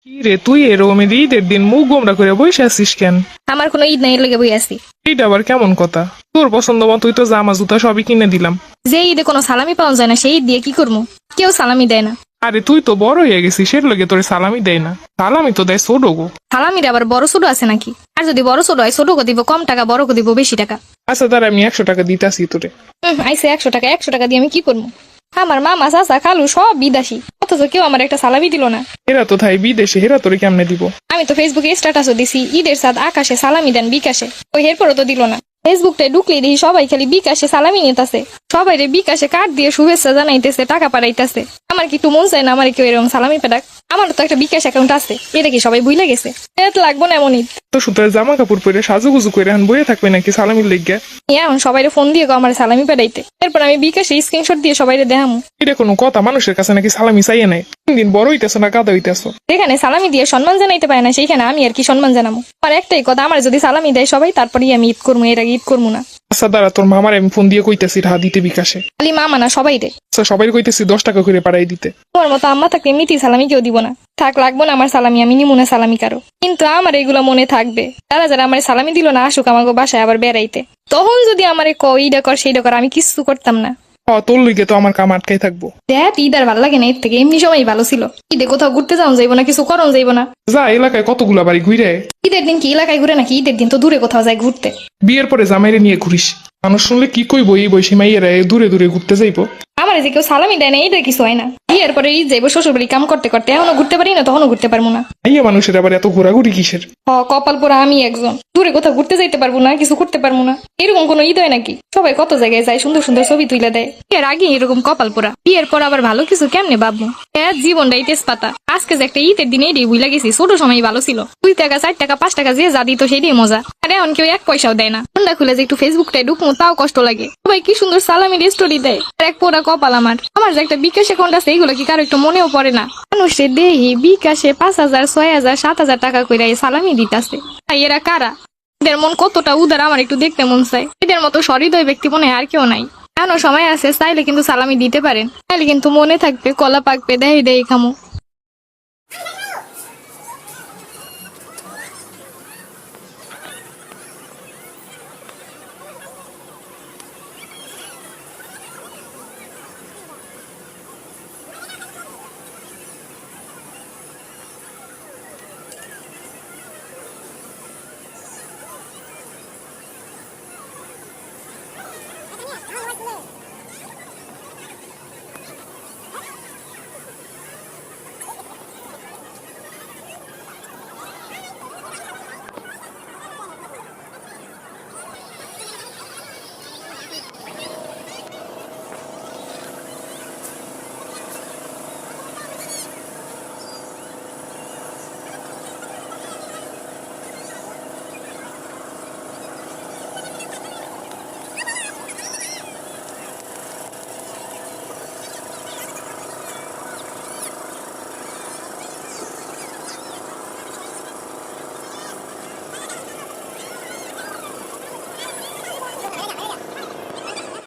কি রে তুই এরকম ঈদের দিন মুখ গোমরা করে বসে আছিস কেন? আমার কোনো ঈদ নাই, এর লেগে বই আছি। এইটা আবার কেমন কথা? তোর পছন্দ মতোই তো জামা জুতা সবই কিনে দিলাম। যে ঈদে কোনো সালামি পাওয়া যায় না সেই ঈদ দিয়ে কি করবো? কেউ সালামি দেয় না। আরে তুই তো বড় হয়ে গেছিস, সের লগে তোর সালামি দেয় না। সালামি তো দেয় ছোট গো। সালামির আবার বড় ছোট আছে নাকি? আর যদি বড় ছোট হয়, ছোট দিব কম টাকা, বড় দিব বেশি টাকা। আচ্ছা তার আমি 100 টাকা দিতাছি তোরে। আইসে 100 টাকা দিয়ে আমি কি করবো? আমার মামা চাচা খালু সব বিদেশি, অথচ কেউ আমার একটা সালামি দিল না। এরা তো থাই বিদেশে, হেরা তোরে কেমনে দিব? আমি তো ফেসবুকে স্ট্যাটাসও দিছি, ঈদের সাথ আকাশে সালামি দেন বিকাশে, ওই এরপরও তো দিল না। ফেসবুকটায় ঢুকলেই দেখি সবাই খালি বিকাশে সালামি নিতেছে, সবাই রে বিকাশে কার্ড দিয়ে শুভেচ্ছা জানাইতেছে, টাকা পাঠাইতেছে। আমার কি একটু মন চায় না আমার কেউ এরকম সালামি পেটাক? আমারও তো একটা বিকাশ অ্যাকাউন্ট আছে, এটা কি সবাই ভুলে গেছে? লাগবো না এমন ঈদ। তো সুতরাং জামা কাপড় পরে সাজুগুজু করে এখন বয়ে থাকবে নাকি সালামির লেগে? এখন সবাইরে ফোন দিয়ে গো আমার সালামি পেটাইতে, এরপর আমি বিকাশে স্ক্রিনশট দিয়ে সবাইরে দেখামু। এটা কোনো কথা? মানুষের কাছে নাকি সালামি চাইয়ে নাই? দিন বড় হইতেছো না কাদা হইতেছো? যেখানে সালামি দিয়ে সম্মান জানাইতে পারে না সেইখানে আমি আর কি সম্মান জানাবো? আমার একটাই কথা, আমার যদি সালামি দেয় সবাই তারপরেই আমি ঈদ করবো, এর আগে ঈদ করবো না। আচ্ছা দাঁড়া, তোর মামার আমি ফোন দিয়ে কইতেছি টাকা দিতে বিকাশে। খালি মামা না, সবাই রে। আচ্ছা সবাই কইতেছি 10 টাকা করে পাঠাই দিতে। তোমার মতো আম্মা থাকলে এমনিতেই সালামি কেউ দিব না। থাক, লাগবো না আমার সালামি, আমি নিমু না সালামি কারো। কিন্তু আমার এগুলো মনে থাকবে, যারা যারা আমার সালামি দিল না আসুক আমাকে বাসায় আবার বেড়াইতে। তখন যদি আমারে এইটা কর সেইটা কর, আমি কিছু করতাম না। তোর লইগে তো আমার কাম আটকাই থাকবো। দেখ ঈদ আর ভালো লাগে না, এর থেকে এমনি সময় ভালো ছিল। ঈদে কোথাও ঘুরতে যাওয়া যাইবো না, কিছু করন যাইবো না। যা এলাকায় কতগুলা বাড়ি ঘুরে। ঈদের দিন কি এলাকায় ঘুরে নাকি? ঈদের দিন তো দূরে কোথাও যায় ঘুরতে। বিয়ের পরে জামাইরে নিয়ে ঘুরিস। মানুষ শুনলে কি কইবো, এই বয়সী মাইয়েরা দূরে দূরে ঘুরতে যাইবো। আমার যে কেউ সালামি দেয় না, এইটা কিছু হয় না। বিয়ের পরে ঈদ যাইবো শ্বশুর বাড়ি কাম করতে করতে, এখনো ঘুরতে পারি না, তখনও ঘুরতে পারবো না। মাইয়া মানুষের আবার এত ঘোরাঘুরি কিসের? কপাল পোড়া আমি একজন, দূরে কোথাও ঘুরতে যাইতে পারবো না, কিছু করতে পারবো না। এরকম কোনো ঈদ হয় নাকি? সবাই কত জায়গায় যায়, সুন্দর সুন্দর ছবি তুলে দেয়। এর আগে এরকম কপাল পোড়া, বিয়ের পর আবার ভালো কিছু কেমনে ভাববো? জীবনটাই তেজপাতা। আজকে যে একটা ঈদের দিন এটাই বুঝলা গেছি, ছোট সময় ভালো ছিল। 2 টাকা 4 টাকা 5 টাকা যে যা দিত সেইটাই মজা। আর এখন কেউ 1 পয়সাও দেয় না। ঠান্ডা খুলে যে একটু ফেসবুকটাই ঢুকবো তাও কষ্ট লাগে। সবাই কি সুন্দর সালামির স্টোরি দেয়, আর এক পোড়া কপাল আমার। আমার যে একটা বিকাশ অ্যাকাউন্ট আছে, এইগুলো কি কারো একটু মনেও পড়ে না? মানুষের দেহি বিকাশে 5,000 6,000 7,000 টাকা করে সালামি দিতেছে। এরা কারা? এদের মন কতটা উদার আমার একটু দেখতে মন চায়। এদের মতো সহৃদয় ব্যক্তি মনে হয় আর কেউ নাই। এখনো সময় আছে, চাইলে কিন্তু সালামি দিতে পারেন, চাইলে কিন্তু মনে থাকবে, কলা পাকবে, দেহি দেহি খামু।